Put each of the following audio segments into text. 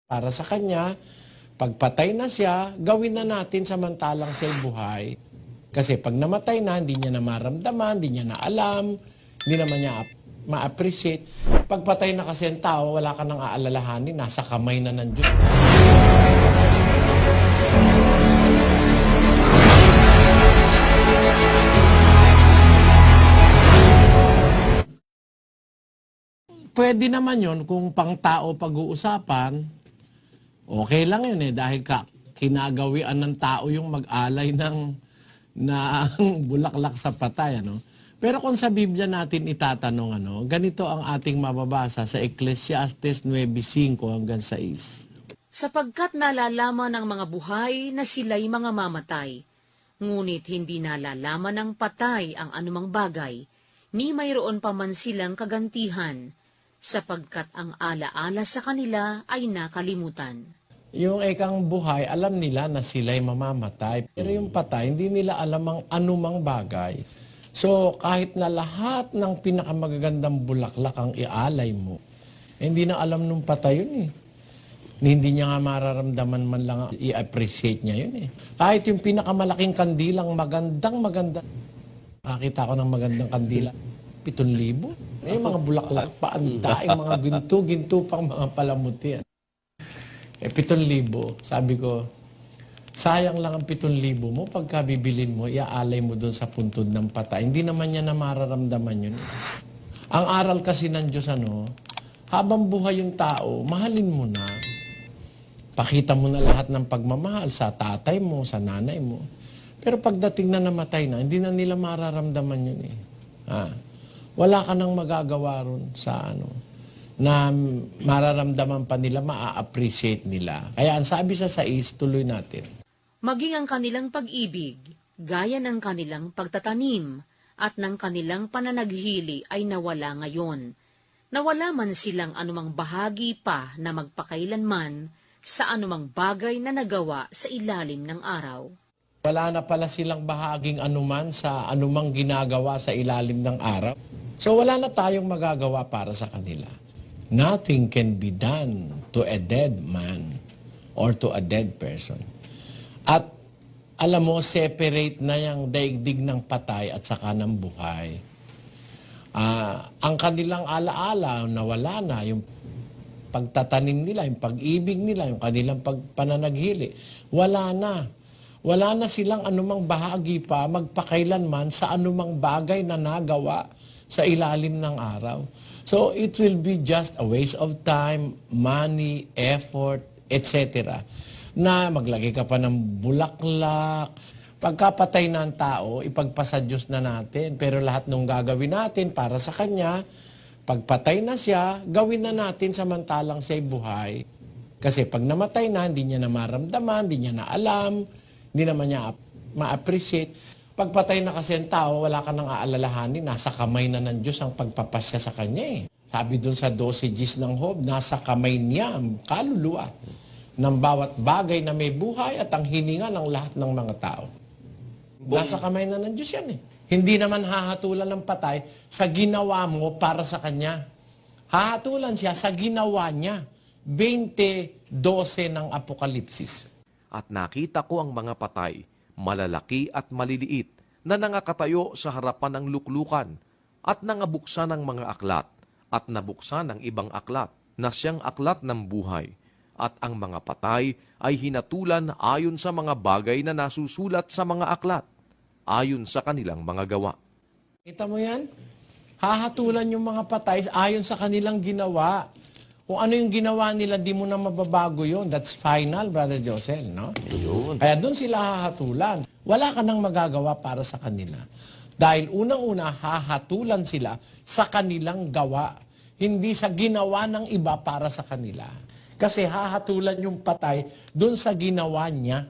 Para sa kanya, pagpatay na siya, gawin na natin samantalang siya'y buhay. Kasi pag namatay na, hindi niya na maramdaman, hindi niya na alam, hindi naman niya ma-appreciate. Pagpatay na kasi ang tao, wala ka nang aalalahanin, nasa kamay na ng Diyos. Pwede naman yun kung pang tao pag-uusapan, okay lang yun dahil kinagawian ng tao yung mag-alay ng bulaklak sa patay. Pero kung sa Biblia natin itatanong, ganito ang ating mababasa sa Ecclesiastes 9:5 hanggang 6. Sapagkat nalalaman ng mga buhay na sila'y mga mamatay, ngunit hindi nalalaman ng patay ang anumang bagay, ni mayroon pa man silang kagantihan, sapagkat ang alaala sa kanila ay nakalimutan. Yung ekang buhay, alam nila na sila'y mamamatay. Pero yung patay, hindi nila alam ang anumang bagay. So, kahit na lahat ng pinakamagagandang bulaklak ang ialay mo, hindi na alam nung patay yun . Hindi niya nga mararamdaman man lang i-appreciate niya yun . Kahit yung pinakamalaking kandilang maganda. Nakakita ko ng magandang kandila, 7,000. Yung mga bulaklak pa, ang daing mga ginto pang mga palamuti. 7,000. Sabi ko, sayang lang ang 7,000 mo. Pagka bibilin mo, iaalay mo doon sa puntod ng patay. Hindi naman niya na mararamdaman yun . Ang aral kasi ng Diyos, habang buhay yung tao, mahalin mo na. Pakita mo na lahat ng pagmamahal sa tatay mo, sa nanay mo. Pero pagdating na namatay na, hindi na nila mararamdaman yun . Wala ka nang magagawa ron sa na mararamdaman pa nila, maa-appreciate nila. Kaya ang sabi sa 6, tuloy natin. Maging ang kanilang pag-ibig, gaya ng kanilang pagtatanim, at ng kanilang pananaghili ay nawala ngayon. Nawala man silang anumang bahagi pa na magpakailanman sa anumang bagay na nagawa sa ilalim ng araw. Wala na pala silang bahaging anuman sa anumang ginagawa sa ilalim ng araw. So wala na tayong magagawa para sa kanila. Nothing can be done to a dead man or to a dead person. At alam mo, separate na yung daigdig ng patay at saka ng buhay. Ang kanilang alaala, nawala na. Yung pagtatanim nila, yung pag-ibig nila, yung kanilang pananaghili, wala na. Wala na silang anumang bahagi pa magpakailanman sa anumang bagay na nagawa sa ilalim ng araw. So it will be just a waste of time, money, effort, etc. Na maglagay ka pa ng bulaklak. Pagkapatay na ang tao, ipagpasa Diyos na natin. Pero lahat ng gagawin natin para sa Kanya, pagpatay na siya, gawin na natin samantalang siya'y buhay. Kasi pag namatay na, hindi niya na maramdaman, hindi niya na alam, hindi naman niya ma-appreciate. Pagpatay na kasi ang tao, wala ka nang aalalahanin, nasa kamay na ng Diyos ang pagpapasya sa kanya . Sabi dun sa 12 Gs ng Job, nasa kamay niya ang kaluluwa ng bawat bagay na may buhay at ang hininga ng lahat ng mga tao. Nasa kamay na ng Diyos yan . Hindi naman hahatulan ng patay sa ginawa mo para sa kanya. Hahatulan siya sa ginawa niya. 20:12 ng Apokalipsis. At nakita ko ang mga patay, malalaki at maliliit, na nangakatayo sa harapan ng luklukan, at nangabuksan ng mga aklat, at nabuksan ng ibang aklat, na siyang aklat ng buhay. At ang mga patay ay hinatulan ayon sa mga bagay na nasusulat sa mga aklat, ayon sa kanilang mga gawa. Kita mo yan? Hahatulan yung mga patay ayon sa kanilang ginawa. Kung ano yung ginawa nila, di mo na mababago yun. That's final, Brother Josel, no? Ayun. Kaya doon sila hahatulan. Wala ka nang magagawa para sa kanila. Dahil unang-una, hahatulan sila sa kanilang gawa. Hindi sa ginawa ng iba para sa kanila. Kasi hahatulan yung patay doon sa ginawa niya.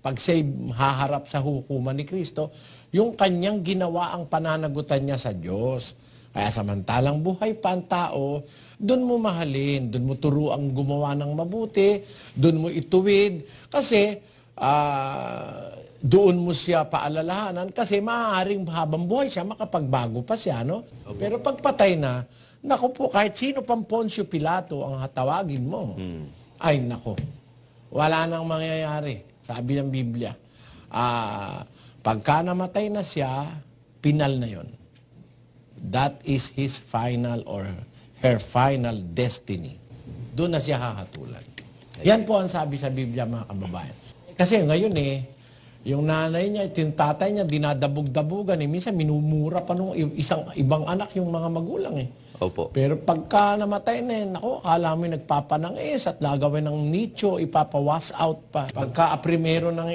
Pag siya'y haharap sa hukuman ni Kristo, yung kanyang ginawa ang pananagutan niya sa Diyos. Kaya samantalang buhay pa ang tao, doon mo mahalin, doon mo turuang gumawa ng mabuti, doon mo ituwid, kasi doon mo siya paalalahanan, kasi maaaring habang buhay siya, makapagbago pa siya, no? Pero pag patay na, naku po, kahit sino pang Poncio Pilato ang hatawagin mo, Ay, nako. Wala nang mangyayari. Sabi ng Biblia. Pagka namatay na siya, pinal na yon. That is his final or her final destiny. Doon na siya hahatulan. Yan po ang sabi sa Biblia, mga kababayan. Kasi ngayon yung nanay niya, yung tatay niya, dinadabog-dabugan. Minsan minumura pa nung isang ibang anak yung mga magulang Opo. Pero pagka namatay na ako, akala mo nagpapanangis at gagawin ng nicho, ipapawas out pa. Pagka primero ng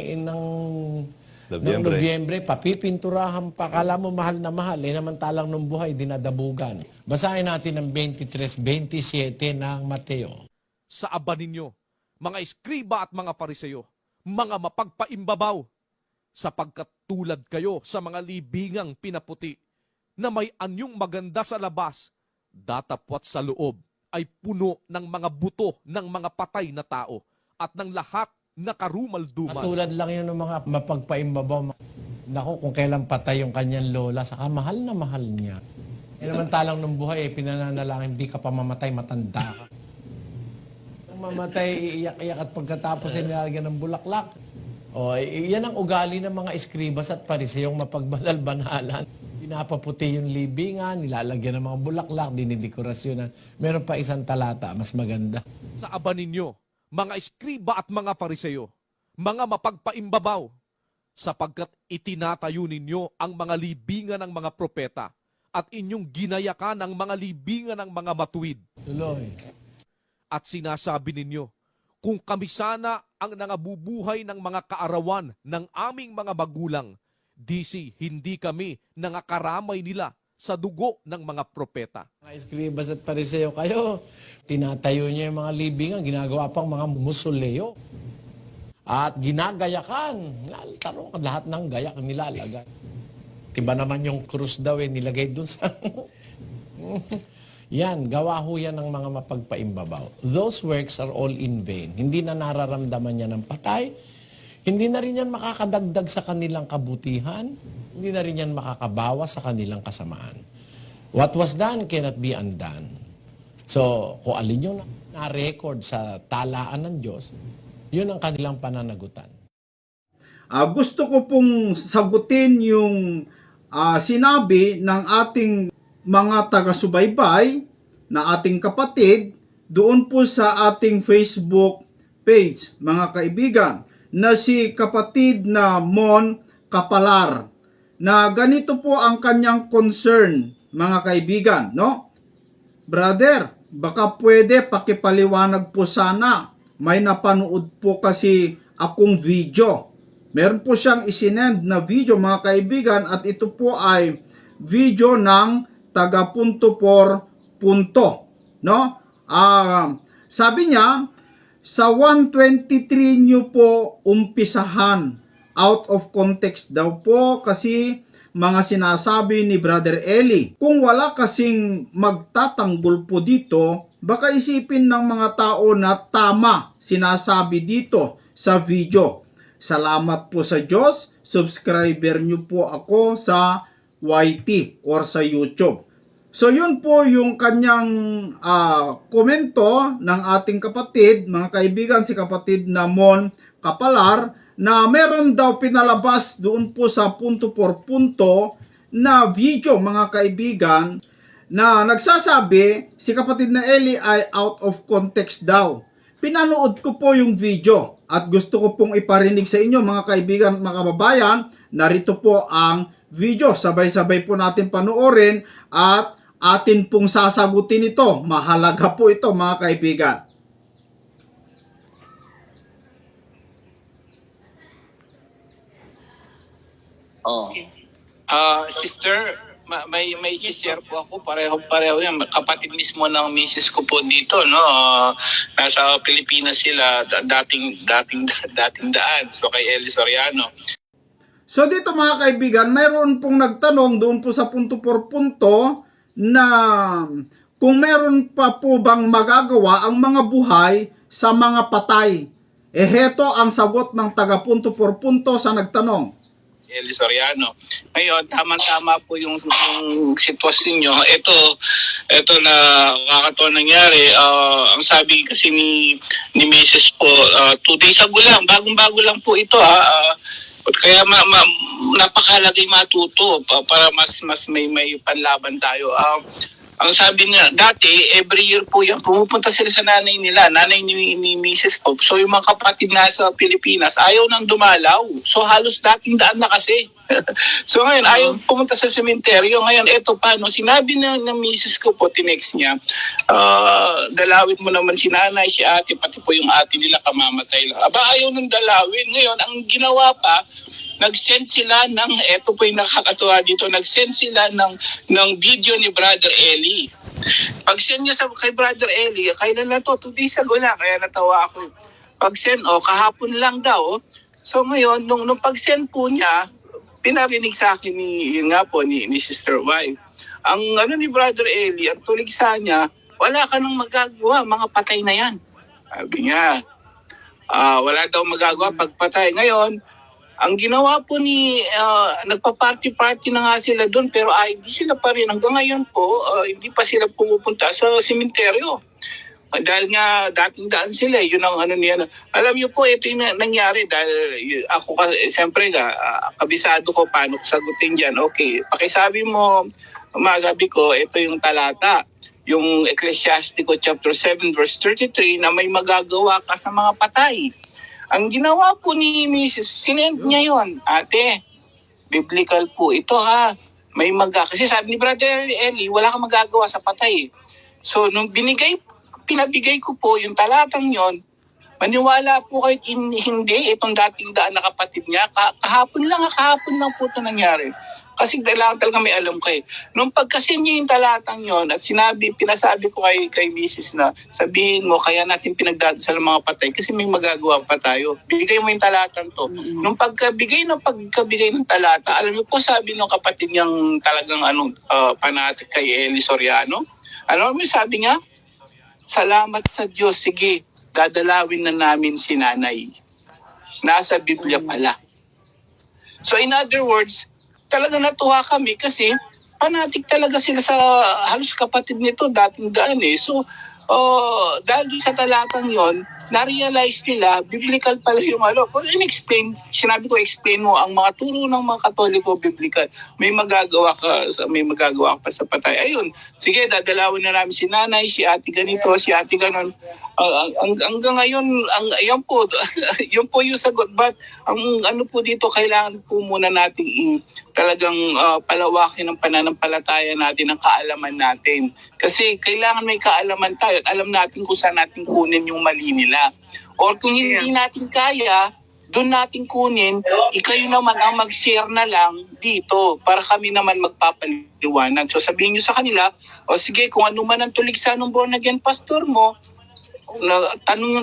Nobyembre, papipinturahan pa. Akala mo mahal na mahal. Namantalang nung buhay, dinadabugan. Basahin natin ang 23-27 ng Mateo. Sa aba ninyo, mga eskriba at mga pariseyo, mga mapagpaimbabaw, sapagkat tulad kayo sa mga libingang pinaputi, na may anyong maganda sa labas, datapwat sa loob ay puno ng mga buto ng mga patay na tao at ng lahat na karumalduman. Katulad lang yun ng mga mapagpaimbabaw. Naku, kung kailan patay yung kanyang lola, saka mahal na mahal niya. Namantalang nung buhay, pinananalangin, hindi ka pa mamatay, matanda ka. Nung mamatay, iiyak-iyak at pagkatapos ay nilalagyan ng bulaklak. Yan ang ugali ng mga eskribas at pariseyong mapagbanal-banalan. Pinapaputi yung libingan, nilalagyan ng mga bulaklak, dinidekorasyonan. Meron pa isang talata, mas maganda. Sa aba ninyo, mga eskriba at mga pariseyo, mga mapagpaimbabaw, sapagkat itinatayo ninyo ang mga libingan ng mga propeta at inyong ginayakan ang mga libingan ng mga matuwid. Tuloy. At sinasabi ninyo, kung kami sana ang nangabubuhay ng mga kaarawan ng aming mga magulang, hindi kami nangakaramay nila sa dugo ng mga propeta. Mga eskribas at pariseyo kayo, tinatayo niya yung mga libingan, ginagawa pang mga musoleo. At ginagayakan. Tarong lahat ng gayak nilalagay. Diba naman yung krus daw nilagay dun sa... Yan, gawa ho yan ng mga mapagpaimbabaw. Those works are all in vain. Hindi na nararamdaman niya ng patay. Hindi na rin yan makakadagdag sa kanilang kabutihan. Hindi na rin yan makakabawas sa kanilang kasamaan. What was done cannot be undone. So, kung alin yung na-record sa talaan ng Diyos, yun ang kanilang pananagutan. Gusto ko pong sagutin yung sinabi ng ating mga taga-subaybay na ating kapatid doon po sa ating Facebook page, mga kaibigan, na si kapatid na Mon Kapalar, na ganito po ang kanyang concern, mga kaibigan, no? Brother, baka pwede pakipaliwanag po sana. May napanood po kasi akong video. Meron po siyang isinend na video, mga kaibigan, at ito po ay video ng taga punto por punto, no? Sabi niya, sa 123 nyo po umpisahan. Out of context daw po kasi mga sinasabi ni Brother Eli. Kung wala kasing magtatanggol po dito, baka isipin ng mga tao na tama sinasabi dito sa video. Salamat po sa Diyos, subscriber nyo po ako sa YT or sa YouTube. So yun po yung kanyang komento ng ating kapatid, mga kaibigan, si kapatid na Mon Kapalar, na meron daw pinalabas doon po sa punto por punto na video, mga kaibigan, na nagsasabi si kapatid na Eli ay out of context daw. Pinanood ko po yung video at gusto ko pong iparinig sa inyo, mga kaibigan, mga kababayan. Narito po ang video, sabay-sabay po natin panoorin at atin pong sasagutin ito. Mahalaga po ito, mga kaibigan. Sister, may share po ako, pareho yan, kapatid mismo ng misis ko po dito, no. Nasa Pilipinas sila, dating daan, so kay Eli Soriano. So dito, mga kaibigan, mayroon pong nagtanong doon po sa punto por punto na kung meron pa po bang magagawa ang mga buhay sa mga patay. Heto ang sagot ng taga punto por punto sa nagtanong. Eli Soriano. Ngayon, tama-tama po yung sitwasyon nyo. Ito na kakataon nangyari. Ang sabi kasi ni Mrs. po, 2 days ago lang, bagong-bago lang po ito kaya napakalagay matuto para mas may panlaban tayo. Ang sabi niya, dati, every year po yan, pumupunta sila sa nanay nila, nanay ni Mrs. po. So yung mga kapatid na sa Pilipinas, ayaw nang dumalaw. So halos dating daan na kasi. So ngayon, ayaw pumunta sa sementeryo. Ngayon, eto pa, no, sinabi ng Mrs. ko po, tinext niya, dalawin mo naman si nanay, si ate, pati po yung ate nila kamamatay lang. Aba, ayaw nang dalawin. Ngayon, ang ginawa pa, nag-send sila ng, eto po yung nakakatuwa dito, nag-send sila ng video ni Brother Eli. Pag-send niya kay Brother Eli, kailan na to? 2 days ago lang, kaya natawa ako. Pag-send, kahapon lang daw. So ngayon, nung pag-send po niya, pinarinig sa akin ni Sister Y. Ang ni Brother Eli, ang tuligsa niya, wala ka nang magagawa, mga patay na yan. Sabi niya, wala daw magagawa pagpatay. Ngayon, ang ginawa po nagpa-party-party na nga sila doon pero hindi sila pa rin. Hanggang ngayon po, hindi pa sila pumupunta sa sementeryo. Dahil nga dating daan sila, yun ang niya. Alam niyo po, ito yung nangyari dahil ako, siyempre kabisado ko paano sagutin dyan. Okay, pakisabi mo, sabi ko, ito yung talata. Yung Ecclesiastico chapter 7 verse 33 na may magagawa ka sa mga patay. Ang ginawa po ni Mrs. Sinend niya yun. Ate, biblical po ito kasi sabi ni Brother Eli, wala kang magagawa sa patay. So, nung pinabigay ko po yung talatang yon, maniwala po kahit hindi, itong dating daan na kapatid niya, kahapon lang po ito nangyari. Kasi kailangan talaga may alam ko Nung pagkasin niya yung talatang yon at pinasabi ko kay Mrs. na sabihin mo, kaya natin pinagdadasal ang mga patay kasi may magagawa pa tayo. Bigay mo yung talatang to. Nung pagkabigay ng talata, alam mo po sabi ng kapatid niyang talagang panatik kay Eli Soriano, mo sabi niya? Salamat sa Diyos, sige, dadalawin na namin si nanay. Nasa Biblia pala. So in other words, talaga natuwa kami kasi fanatic talaga sila sa halos kapatid nito dating daan So, dahil sa talatang yon, na-realize nila, biblical pala yung Kung sinabi ko, explain mo ang mga turo ng mga Katoliko, biblical. May magagawa ka pa sa patay. Ayun, sige, dadalawin na namin si nanay, si ate ganito, si ate ganon. Hanggang ngayon, yan po, yun po yung sagot. But, ang po dito, kailangan po muna natin talagang palawakin ang pananampalataya natin, ang kaalaman natin. Kasi kailangan may kaalaman tayo at alam natin kung saan natin kunin yung mali nila. Or kung hindi natin kaya, doon natin kunin, ikayo naman ang mag-share na lang dito para kami naman magpapaliwanag. So sabihin nyo sa kanila, sige, kung ano man ang tuligsa ng born again pastor mo,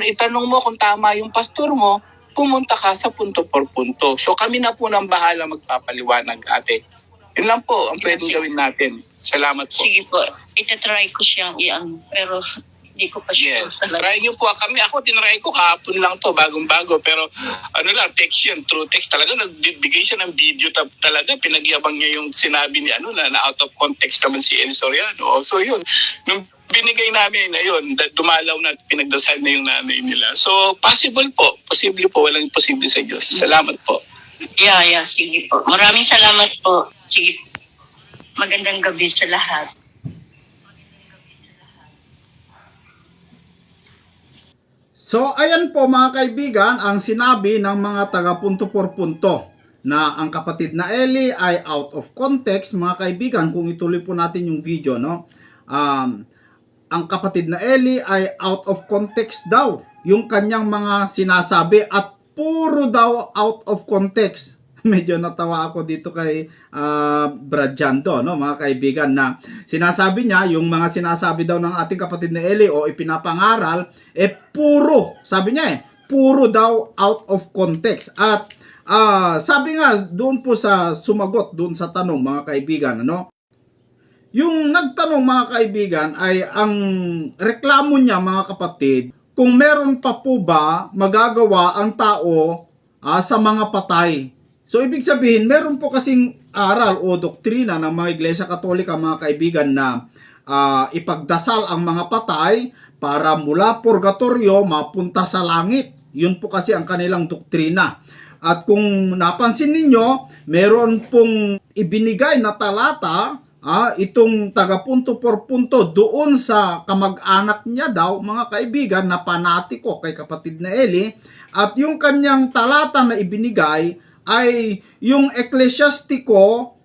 itanong mo kung tama yung pastor mo, pumunta ka sa punto por punto. So kami na po nang bahala magpapaliwanag, ate. Yun lang po ang pwedeng gawin natin. Salamat po. Sige po, itatry ko siyang pero hindi ko pa sure. Yes, try nyo po. Ako tinry ko kahapon lang to, bagong-bago. Pero text yun, true text. Talaga nagbigay siya ng video talaga. Pinagyabang niya yung sinabi ni na out of context naman si Eli Soriano. So yun, nung binigay namin, ayun, dumalaw na, pinagdasal na yung nanay nila. So, possible po. Posible po. Walang imposible sa Diyos. Salamat po. Yeah, sige po. Maraming salamat po. Sige. Magandang gabi sa lahat. So, ayan po mga kaibigan, ang sinabi ng mga taga punto por punto na ang kapatid na Eli ay out of context, mga kaibigan, kung ituloy po natin yung video, no? Ang kapatid na Eli ay out of context daw yung kanyang mga sinasabi at puro daw out of context. Medyo natawa ako dito kay Brad Jando, no, mga kaibigan, na sinasabi niya yung mga sinasabi daw ng ating kapatid na Eli o ipinapangaral, puro, sabi niya puro daw out of context. At sabi nga doon po sa sumagot doon sa tanong, mga kaibigan, ano, yung nagtanong, mga kaibigan, ay ang reklamo niya, mga kapatid, kung meron pa po ba magagawa ang tao sa mga patay. So ibig sabihin, meron po kasing aral o doktrina ng mga Iglesia Katolika, mga kaibigan, na ipagdasal ang mga patay para mula purgatorio mapunta sa langit. Yun po kasi ang kanilang doktrina. At kung napansin ninyo, meron pong ibinigay na talata, itong taga punto por punto doon sa kamag-anak niya daw, mga kaibigan, na panatiko kay kapatid na Eli. At yung kanyang talata na ibinigay ay yung Ecclesiastico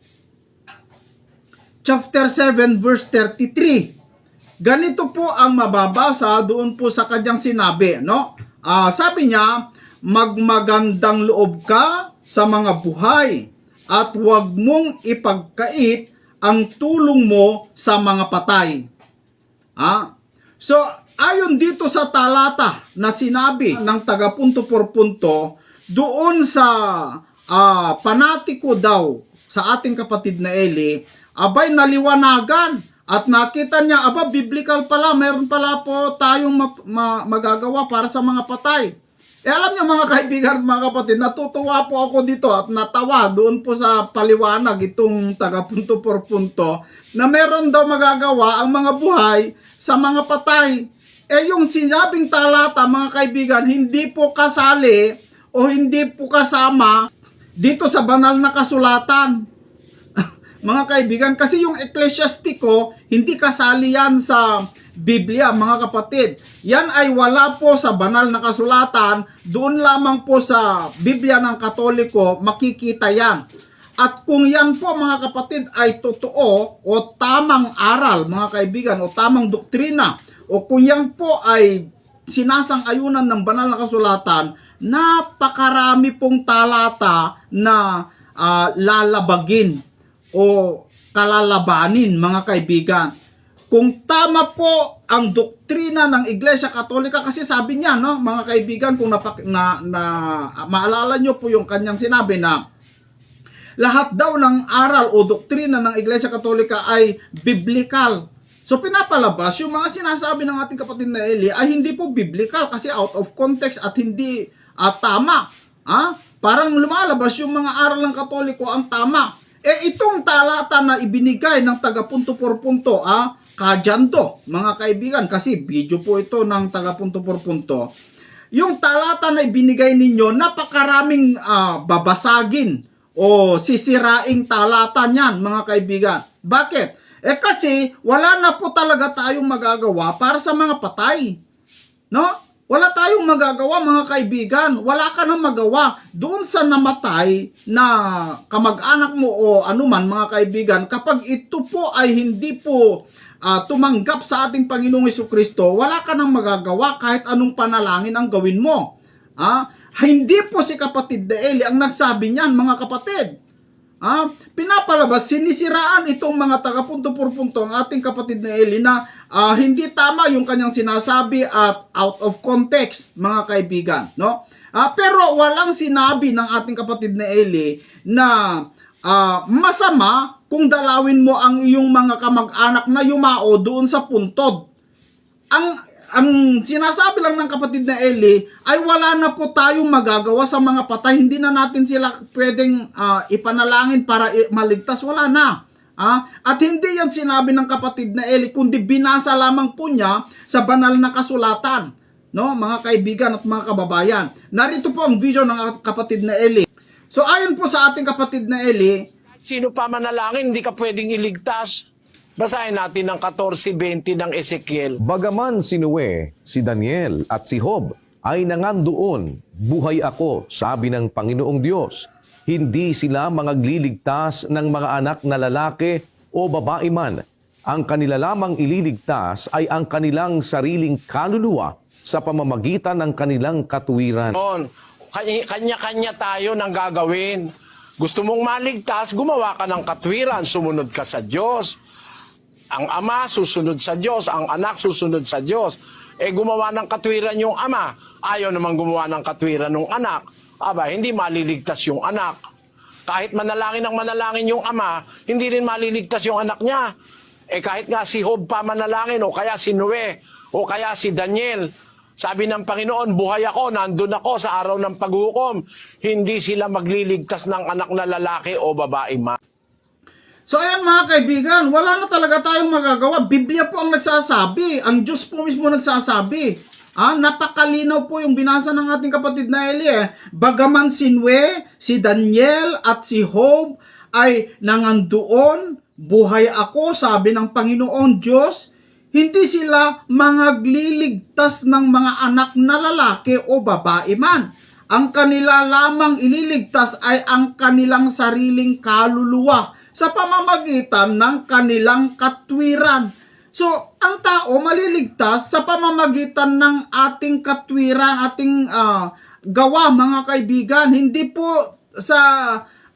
chapter 7 verse 33. Ganito po ang mababasa doon po sa kanyang sinabi, no? Sabi niya, magmagandang loob ka sa mga buhay at huwag mong ipagkait ang tulong mo sa mga patay. So, ayon dito sa talata na sinabi ng taga punto por punto, doon sa panatiko daw sa ating kapatid na Eli, abay naliwanagan at nakita niya, biblical pala, meron pala po tayong magagawa para sa mga patay. Alam niyo mga kaibigan, mga kapatid, natutuwa po ako dito at natawa doon po sa paliwanag itong taga punto por punto na meron daw magagawa ang mga buhay sa mga patay. Yung sinabing talata, mga kaibigan, hindi po kasali o hindi po kasama dito sa banal na kasulatan. Mga kaibigan, kasi yung Ecclesiastico, hindi kasali yan sa Biblia, mga kapatid. Yan ay wala po sa banal na kasulatan, doon lamang po sa Biblia ng Katoliko makikita yan. At kung yan po, mga kapatid, ay totoo o tamang aral, mga kaibigan, o tamang doktrina, o kung yan po ay sinasang-ayunan ng banal na kasulatan, napakarami pong talata na lalabagin o kalalabanin, mga kaibigan. Kung tama po ang doktrina ng Iglesia Katolika, kasi sabi niya, no, mga kaibigan, kung maalala nyo po yung kanyang sinabi na lahat daw ng aral o doktrina ng Iglesia Katolika ay biblical. So pinapalabas yung mga sinasabi ng ating kapatid na Eli ay hindi po biblical kasi out of context at hindi tama. Parang lumalabas yung mga aral ng Katoliko ang tama. Itong talata na ibinigay ng taga punto por punto, kadyanto, mga kaibigan, kasi video po ito ng taga punto por punto. Yung talata na ibinigay ninyo, napakaraming babasagin o sisiraing talata niyan, mga kaibigan. Bakit? Kasi wala na po talaga tayong magagawa para sa mga patay. No? Wala tayong magagawa, mga kaibigan. Wala ka nang magawa doon sa namatay na kamag-anak mo o anuman, mga kaibigan. Kapag ito po ay hindi po tumanggap sa ating Panginoong Jesucristo, wala ka nang magagawa kahit anong panalangin ang gawin mo. Hindi po si kapatid na Eli ang nagsabi niyan, mga kapatid. Pinapalabas, sinisiraan itong mga taga punto por punto ang ating kapatid na Eli na hindi tama yung kanyang sinasabi at out of context, mga kaibigan, no? Pero walang sinabi ng ating kapatid na Eli na masama kung dalawin mo ang iyong mga kamag-anak na yumao doon sa puntod. Ang sinasabi lang ng kapatid na Eli ay wala na po tayong magagawa sa mga patay. Hindi na natin sila pwedeng ipanalangin para maligtas. Wala na. At hindi yan sinabi ng kapatid na Eli, kundi binasa lamang po niya sa banal na kasulatan. No, mga kaibigan at mga kababayan. Narito po ang video ng kapatid na Eli. So ayon po sa ating kapatid na Eli, Sino pa manalangin, hindi ka pwedeng iligtas. Basahin natin ang 14:20 ng Ezekiel. Bagaman si Noe, si Daniel at si Job ay nangandoon, buhay ako, sabi ng Panginoong Diyos. Hindi sila mangagliligtas ng mga anak na lalaki o babae man. Ang kanila lamang ililigtas ay ang kanilang sariling kaluluwa sa pamamagitan ng kanilang katuwiran. Kanya-kanya tayo ng gagawin. Gusto mong maligtas, gumawa ka ng katwiran, sumunod ka sa Diyos. Ang ama susunod sa Diyos, ang anak susunod sa Diyos. Gumawa ng katwiran yung ama, ayaw naman gumawa ng katwiran ng anak. Hindi maliligtas yung anak. Kahit manalangin yung ama, hindi rin maliligtas yung anak niya. Kahit nga si Job pa manalangin, o kaya si Noe, o kaya si Daniel, Sabi ng Panginoon, buhay ako, nandun ako sa araw ng paghukom. Hindi sila magliligtas ng anak na lalaki o babae man. So ayan mga kaibigan, wala na talaga tayong magagawa. Biblia po ang nagsasabi. Ang Diyos po mismo nagsasabi. Napakalinaw po yung binasa ng ating kapatid na Eli. Bagaman si Nue, si Daniel at si Job ay nangandoon, buhay ako, sabi ng Panginoon Diyos, hindi sila mangagliligtas ng mga anak na lalaki o babae man. Ang kanila lamang ililigtas ay ang kanilang sariling kaluluwa sa pamamagitan ng kanilang katwiran. So, ang tao maliligtas sa pamamagitan ng ating katwiran, ating gawa, mga kaibigan, hindi po sa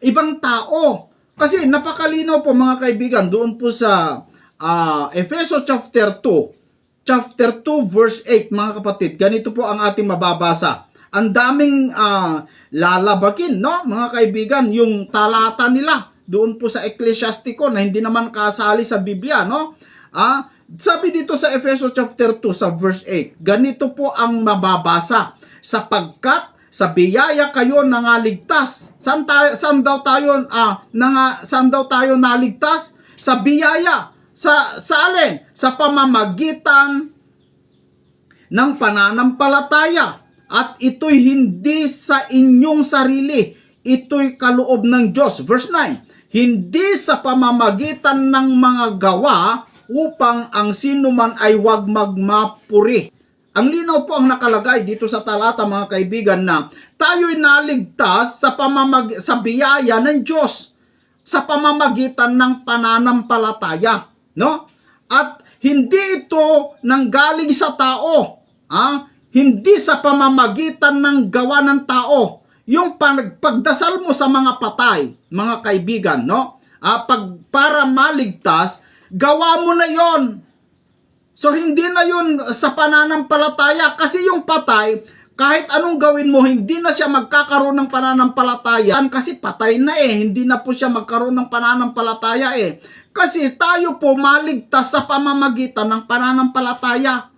ibang tao. Kasi napakalinaw po mga kaibigan, doon po sa Efeso chapter 2 verse 8 mga kapatid, ganito po ang ating mababasa. Ang daming lalabakin, no mga kaibigan, yung talata nila doon po sa Ecclesiastico na hindi naman kasali sa Biblia, no? Sabi dito sa Efeso chapter 2 sa verse 8, ganito po ang mababasa, sapagkat sa biyaya kayo nangaligtas. Saan daw tayo naligtas? Sa biyaya. Sa alin? Sa pamamagitan ng pananampalataya. At ito'y hindi sa inyong sarili. Ito'y kaloob ng Diyos. Verse 9. Hindi sa pamamagitan ng mga gawa upang ang sinuman ay wag magmapuri. Ang linaw po ang nakalagay dito sa talata mga kaibigan na tayo'y naligtas sa biyaya ng Diyos sa pamamagitan ng pananampalataya. No? At hindi ito nanggaling sa tao. Hindi sa pamamagitan ng gawa ng tao. Yung pagdasal mo sa mga patay, mga kaibigan, no? Para maligtas, gawa mo na yon. So hindi na yun sa pananampalataya kasi yung patay, kahit anong gawin mo, hindi na siya magkakaroon ng pananampalataya kasi patay na hindi na po siya magkaroon ng pananampalataya Kasi tayo po maligtas sa pamamagitan ng pananampalataya.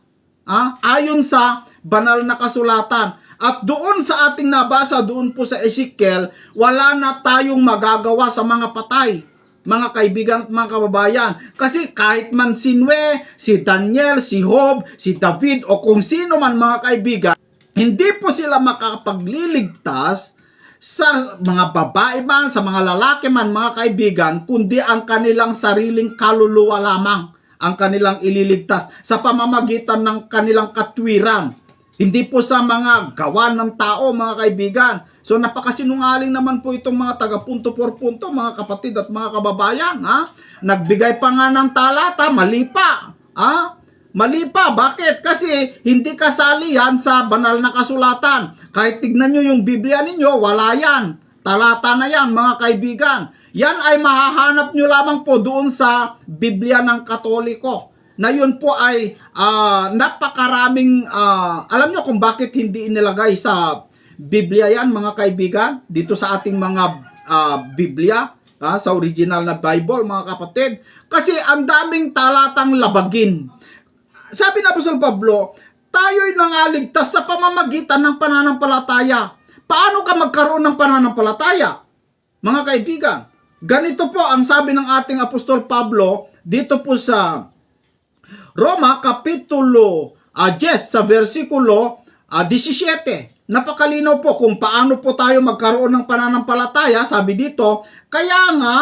Ayon sa banal na kasulatan. At doon sa ating nabasa, doon po sa Ezekiel, wala na tayong magagawa sa mga patay. Mga kaibigan at mga kababayan. Kasi kahit man si Nue, si Daniel, si Job, si David, o kung sino man mga kaibigan, hindi po sila makapagliligtas sa mga babae man, sa mga lalaki man mga kaibigan, kundi ang kanilang sariling kaluluwa lamang ang kanilang ililigtas sa pamamagitan ng kanilang katwiran. Hindi po sa mga gawa ng tao mga kaibigan. So napakasinungaling naman po itong mga taga punto por punto, mga kapatid at mga kababayan. Nagbigay pa nga ng talata, mali pa. Mali pa. Bakit? Kasi hindi kasali yan sa banal na kasulatan. Kahit tignan nyo yung Biblia ninyo, wala yan. Talata na yan, mga kaibigan. Yan ay mahahanap nyo lamang po doon sa Biblia ng Katoliko. Na yun po ay napakaraming, alam nyo kung bakit hindi inilagay sa Biblia yan, mga kaibigan? Dito sa ating mga Biblia, sa original na Bible, mga kapatid. Kasi ang daming talatang labagin. Sabi na Apostol Pablo, tayo'y nangaligtas sa pamamagitan ng pananampalataya. Paano ka magkaroon ng pananampalataya? Mga kaibigan, ganito po ang sabi ng ating Apostol Pablo dito po sa Roma Kapitulo 10 sa versikulo 17. Napakalinaw po kung paano po tayo magkaroon ng pananampalataya. Sabi dito, kaya nga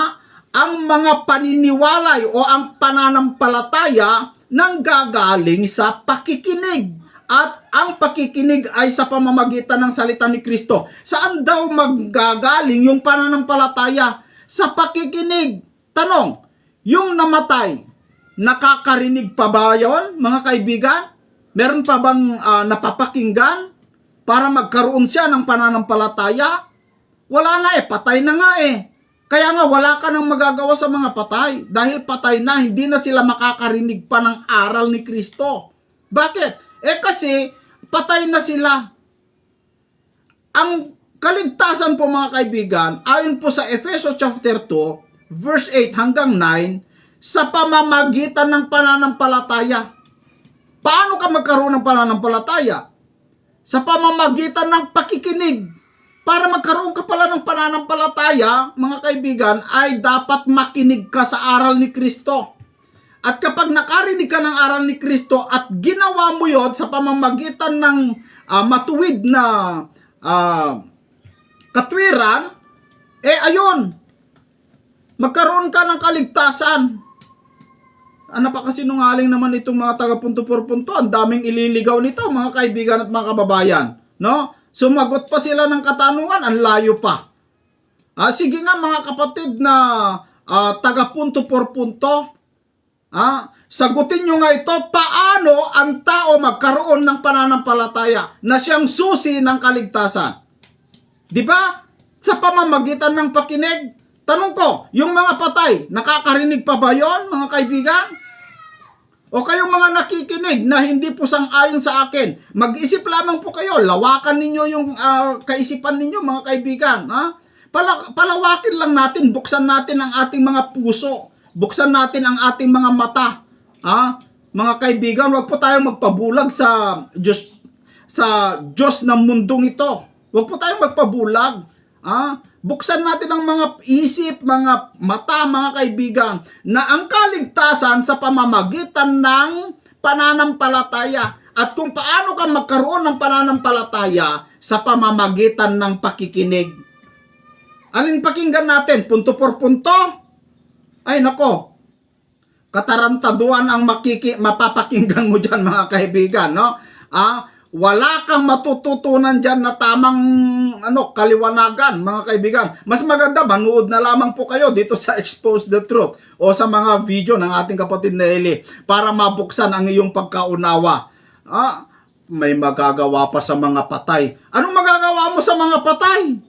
ang mga paniniwalay o ang pananampalataya nanggagaling sa pakikinig. At ang pakikinig ay sa pamamagitan ng salita ni Kristo. Saan daw maggagaling yung pananampalataya? Sa pakikinig. Tanong, yung namatay, nakakarinig pa ba yun, mga kaibigan? Meron pa bang napapakinggan para magkaroon siya ng pananampalataya? Wala na patay na nga Kaya nga wala ka nang magagawa sa mga patay. Dahil patay na, hindi na sila makakarinig pa ng aral ni Kristo. Bakit? Kasi patay na sila. Ang kaligtasan po mga kaibigan, ayon po sa Efeso chapter 2, verse 8 hanggang 9, sa pamamagitan ng pananampalataya. Paano ka magkaroon ng pananampalataya? sa pamamagitan ng pakikinig. Para magkaroon ka pala ng pananampalataya, mga kaibigan, ay dapat makinig ka sa aral ni Kristo. At kapag nakarinig ka ng aral ni Kristo at ginawa mo yon sa pamamagitan ng matuwid na katwiran, ayun, magkaroon ka ng kaligtasan. Napakasinungaling naman itong mga taga-punto-por-punto. Ang daming ililigaw nito, mga kaibigan at mga kababayan. No? Sumagot pa sila ng katanungan, ang layo pa. Sige nga mga kapatid na taga-punto-por-punto, sagutin nyo nga ito, paano ang tao magkaroon ng pananampalataya na siyang susi ng kaligtasan? Di ba? Sa pamamagitan ng pakinig. Tanong ko, yung mga patay, nakakarinig pa ba yon, mga kaibigan? O kayong mga nakikinig na hindi po sang-ayon sa akin, mag-isip lamang po kayo, lawakan ninyo yung kaisipan ninyo, mga kaibigan. Palawakin lang natin, buksan natin ang ating mga puso, buksan natin ang ating mga mata. Mga kaibigan, wag po tayong magpabulag sa Diyos ng mundong ito. Wag po tayong magpabulag. Buksan natin ang mga isip, mga mata, mga kaibigan, na ang kaligtasan sa pamamagitan ng pananampalataya. At kung paano ka magkaroon ng pananampalataya sa pamamagitan ng pakikinig. Alin pakinggan natin? Punto por punto? Ay nako, katarantaduan ang mapapakinggan mo dyan, mga kaibigan, no? Wala kang matututunan dyan na tamang kaliwanagan, mga kaibigan. Mas maganda, manood na lamang po kayo dito sa Expose the Truth o sa mga video ng ating kapatid na Eli para mabuksan ang iyong pagkaunawa. May magagawa pa sa mga patay. Anong magagawa mo sa mga patay?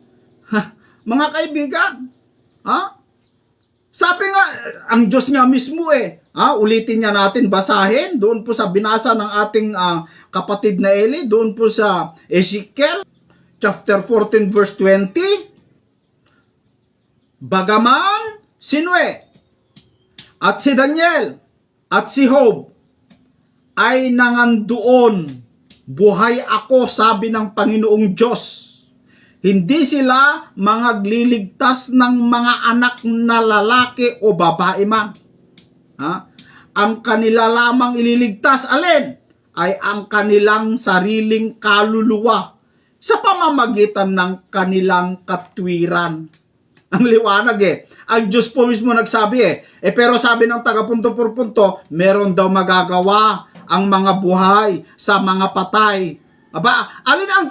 Mga kaibigan, sabi nga, ang Diyos nga mismo ulitin niya natin, basahin doon po sa binasa ng ating kapatid na Eli, doon po sa Ezekiel chapter 14 verse 20. Bagaman si Noe at si Daniel at si Job ay nangandoon, buhay ako, sabi ng Panginoong Diyos. Hindi sila mga gliligtas ng mga anak na lalaki o babae man. Ang kanila lamang ililigtas, alin? Ay ang kanilang sariling kaluluwa sa pamamagitan ng kanilang katwiran. Ang liwanag Ang Diyos po mismo nagsabi pero sabi ng taga-punto por punto, meron daw magagawa ang mga buhay sa mga patay. Alin ang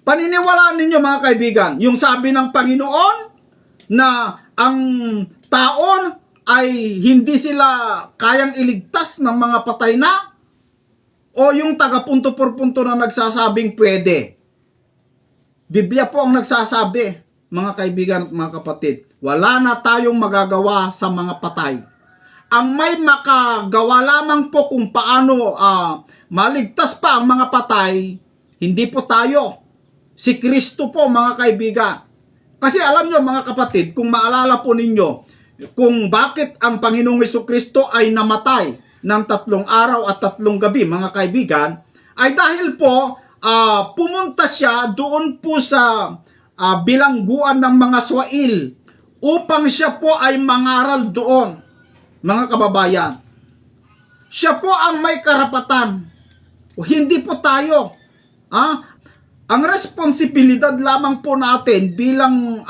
paniniwalaan ninyo, mga kaibigan? Yung sabi ng Panginoon na ang taon ay hindi sila kayang iligtas ng mga patay na? O yung taga-punto por punto na nagsasabing pwede? Biblia po ang nagsasabi, mga kaibigan at mga kapatid, wala na tayong magagawa sa mga patay. Ang may makagawa lamang po kung paano maligtas pa ang mga patay, hindi po tayo. Si Kristo po, mga kaibigan. Kasi alam nyo, mga kapatid, kung maalala po ninyo, kung bakit ang Panginoong Jesucristo ay namatay ng 3 araw at 3 gabi, mga kaibigan, ay dahil po pumunta siya doon po sa bilangguan ng mga swail upang siya po ay mangaral doon, mga kababayan. Siya po ang may karapatan. O hindi po tayo. Ang responsibilidad lamang po natin bilang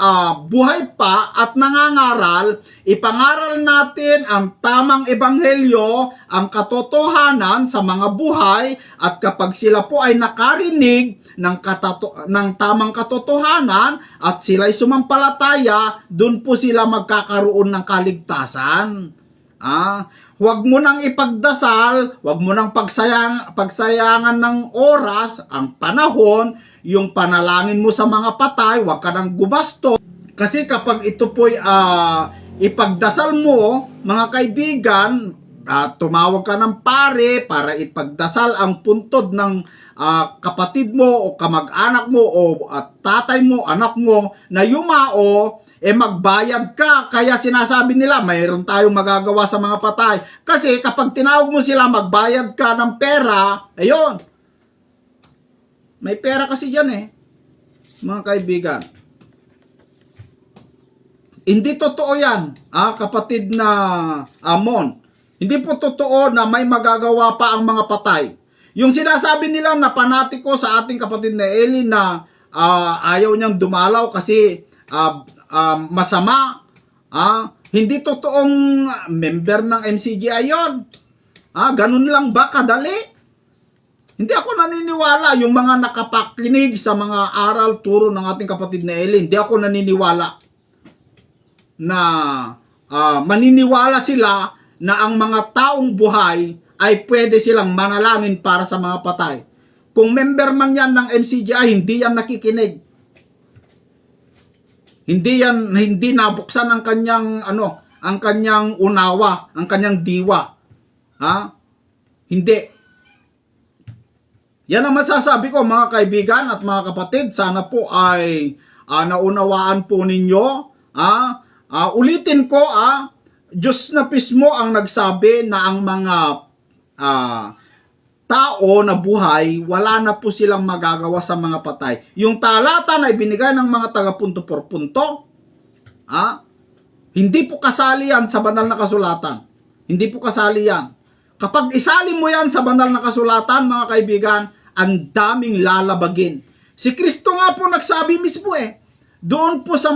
buhay pa at nangangaral, ipangaral natin ang tamang ebanghelyo, ang katotohanan sa mga buhay, at kapag sila po ay nakarinig ng tamang katotohanan at sila'y sumampalataya, dun po sila magkakaroon ng kaligtasan. Huwag mo nang ipagdasal, huwag mo nang pagsayangan ng oras, ang panahon, yung panalangin mo sa mga patay, huwag ka nang gumasto. Kasi kapag ito po'y ipagdasal mo, mga kaibigan, tumawag ka ng pare para ipagdasal ang puntod ng kapatid mo o kamag-anak mo o tatay mo, anak mo na yumao, magbayad ka. Kaya sinasabi nila, mayroon tayong magagawa sa mga patay. Kasi kapag tinawag mo sila, magbayad ka ng pera, ayun. May pera kasi dyan mga kaibigan. Hindi totoo yan, kapatid na Amon. Hindi po totoo na may magagawa pa ang mga patay. Yung sinasabi nila na panatiko sa ating kapatid na Eli na ayaw niyang dumalaw kasi masama, hindi totoong member ng MCGI yun. Ganun lang ba kadali? Hindi ako naniniwala yung mga nakapakinig sa mga aral turo ng ating kapatid na Eli. Hindi ako naniniwala na maniniwala sila na ang mga taong buhay ay pwede silang manalangin para sa mga patay. Kung member man yan ng MCGI, hindi yan nakikinig. Hindi nabuksan ang kanyang ang kanyang unawa, ang kanyang diwa. Hindi. Yan ang masasabi ko mga kaibigan at mga kapatid. Sana po ay naunawaan po ninyo. Ulitin ko, Diyos na mismo ang nagsabi na ang mga tao na buhay, wala na po silang magagawa sa mga patay. Yung talata na ibinigay ng mga taga-punto por punto, hindi po kasali yan sa banal na kasulatan. Hindi po kasali yan. Kapag isali mo yan sa banal na kasulatan, mga kaibigan, ang daming lalabagin. Si Kristo nga po nagsabi mismo doon po sa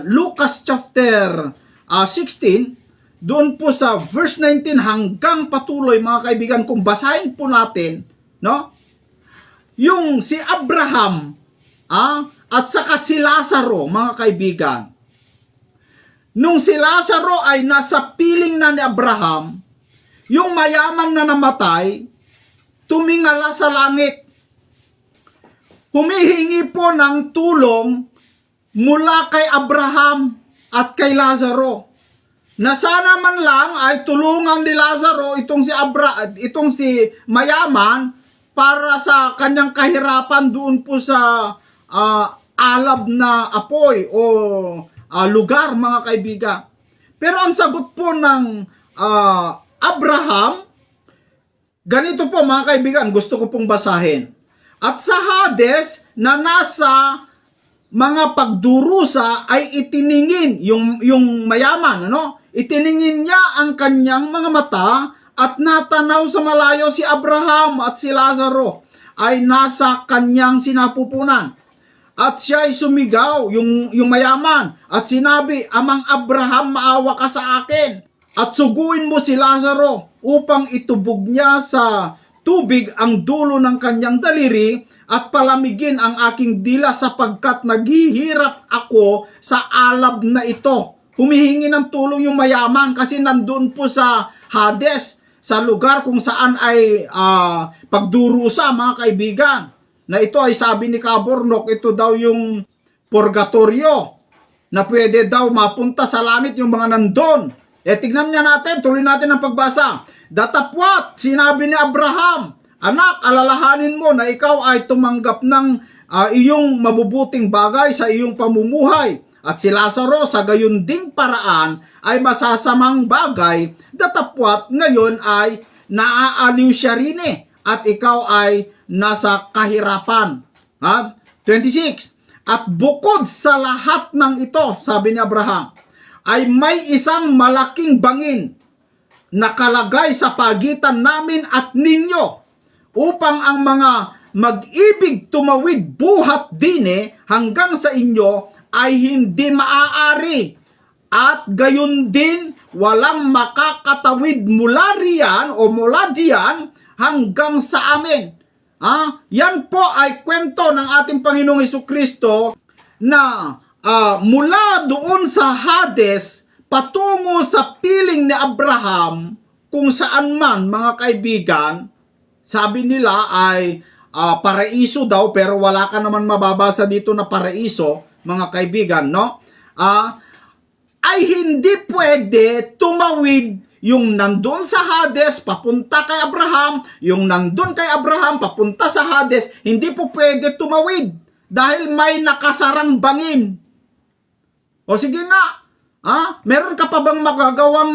Lucas chapter 16, doon po sa verse 19 hanggang patuloy mga kaibigan, kung basahin po natin, no? Yung si Abraham, at saka si Lazaro, mga kaibigan. Nung si Lazaro ay nasa piling na ni Abraham, yung mayaman na namatay, tumingala sa langit. Humihingi po ng tulong mula kay Abraham at kay Lazaro, na sana man lang ay tulungan ni Lazaro itong si mayaman para sa kanyang kahirapan doon po sa alab na apoy o lugar, mga kaibigan. Pero ang sagot po ng Abraham, ganito po mga kaibigan, gusto ko pong basahin. At sa Hades na nasa mga pagdurusa ay itiningin yung mayaman, itiningin niya ang kanyang mga mata at natanaw sa malayo si Abraham at si Lazaro ay nasa kanyang sinapupunan. At siya ay sumigaw, yung mayaman, at sinabi, Amang Abraham, maawa ka sa akin at suguin mo si Lazaro upang itubog niya sa tubig ang dulo ng kanyang daliri at palamigin ang aking dila sapagkat naghihirap ako sa alab na ito. Humihingi ng tulong yung mayaman kasi nandun po sa Hades, sa lugar kung saan ay pagdurusa, mga kaibigan. Na ito ay sabi ni Cabornok, ito daw yung purgatorio na pwede daw mapunta sa langit yung mga nandun. Tignan niya natin, tuloy natin ang pagbasa. Datapwat, sinabi ni Abraham, Anak, alalahanin mo na ikaw ay tumanggap ng iyong mabubuting bagay sa iyong pamumuhay. At si Lazaro sa gayon ding paraan ay masasamang bagay. Datapwat, ngayon ay naaaliw siya rin at ikaw ay nasa kahirapan. 26. At bukod sa lahat ng ito, sabi ni Abraham, ay may isang malaking bangin nakalagay sa pagitan namin at ninyo upang ang mga mag-ibig tumawid buhat dine hanggang sa inyo ay hindi maaari at gayon din walang makakatawid mula riyan o mula diyan hanggang sa amin. Yan po ay kwento ng ating Panginoong Hesukristo na mula doon sa Hades patungo sa piling ni Abraham, kung saan man, mga kaibigan, sabi nila ay paraiso daw, pero wala ka naman mababasa dito na paraiso, mga kaibigan, no? Ay hindi pwede tumawid yung nandun sa Hades papunta kay Abraham, yung nandun kay Abraham papunta sa Hades, hindi po pwede tumawid dahil may nakasarang bangin. O sige nga, meron ka pa bang magagawang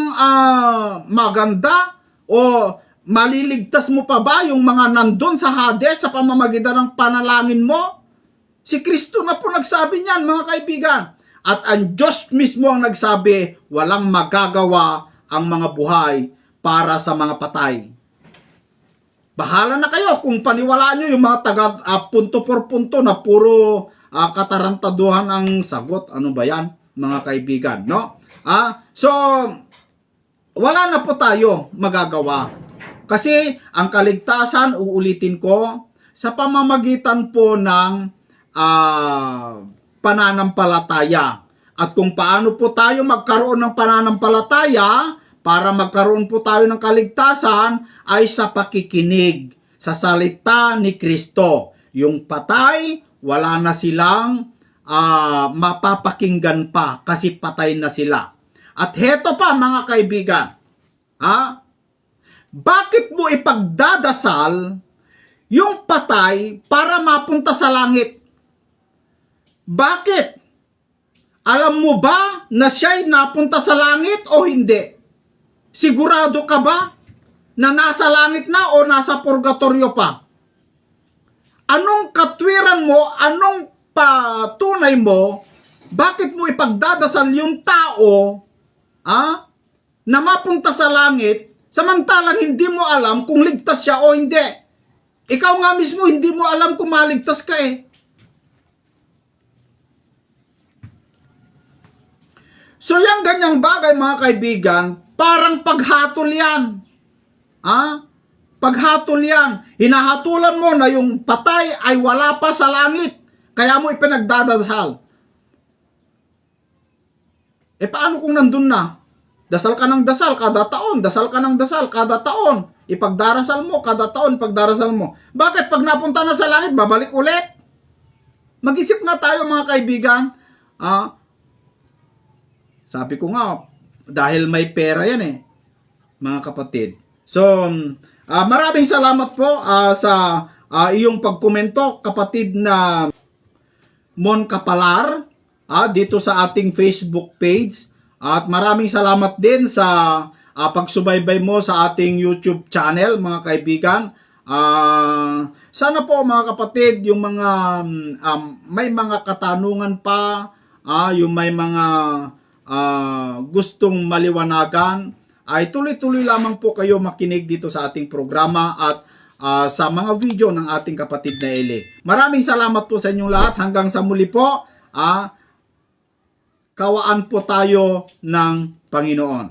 maganda? O maliligtas mo pa ba yung mga nandun sa Hades sa pamamagitan ng panalangin mo? Si Kristo na po nagsabi niyan, mga kaibigan. At ang Diyos mismo ang nagsabi, walang magagawa ang mga buhay para sa mga patay. Bahala na kayo kung paniwalaan nyo yung mga taga punto por punto na puro katarantaduhan ang sagot. Ano ba yan, mga kaibigan? No? So, wala na po tayo magagawa. Kasi ang kaligtasan, uulitin ko, sa pamamagitan po ng pananampalataya. At kung paano po tayo magkaroon ng pananampalataya para magkaroon po tayo ng kaligtasan ay sa pakikinig sa salita ni Kristo. Yung patay, wala na silang mapapakinggan pa kasi patay na sila. At heto pa mga kaibigan, bakit mo ipagdadasal yung patay para mapunta sa langit? Bakit? Alam mo ba na siya'y napunta sa langit o hindi? Sigurado ka ba na nasa langit na o nasa purgatorio pa? Anong katwiran mo, anong patunay mo, bakit mo ipagdadasal yung tao na mapunta sa langit samantalang hindi mo alam kung ligtas siya o hindi? Ikaw nga mismo hindi mo alam kung maligtas ka eh. So yung ganyang bagay mga kaibigan, parang paghatol yan. Paghatol yan. Hinahatulan mo na yung patay ay wala pa sa langit. Kaya mo ipinagdadasal. Paano kung nandun na? Dasal ka ng dasal kada taon. Dasal ka ng dasal kada taon. Ipagdarasal mo kada taon. Ipagdarasal mo. Bakit pag napunta na sa langit, babalik ulit? Mag-isip nga tayo mga kaibigan. Sabi ko nga, dahil may pera yan mga kapatid. So, maraming salamat po sa iyong pagkomento, kapatid na Mon Kapalar, dito sa ating Facebook page. At maraming salamat din sa pagsubaybay mo sa ating YouTube channel, mga kaibigan. Sana po mga kapatid, yung mga may mga katanungan pa, yung may mga gustong maliwanagan, ay tuloy-tuloy lamang po kayo makinig dito sa ating programa at sa mga video ng ating kapatid na Eli. Maraming salamat po sa inyong lahat. Hanggang sa muli po, kawaan po tayo ng Panginoon.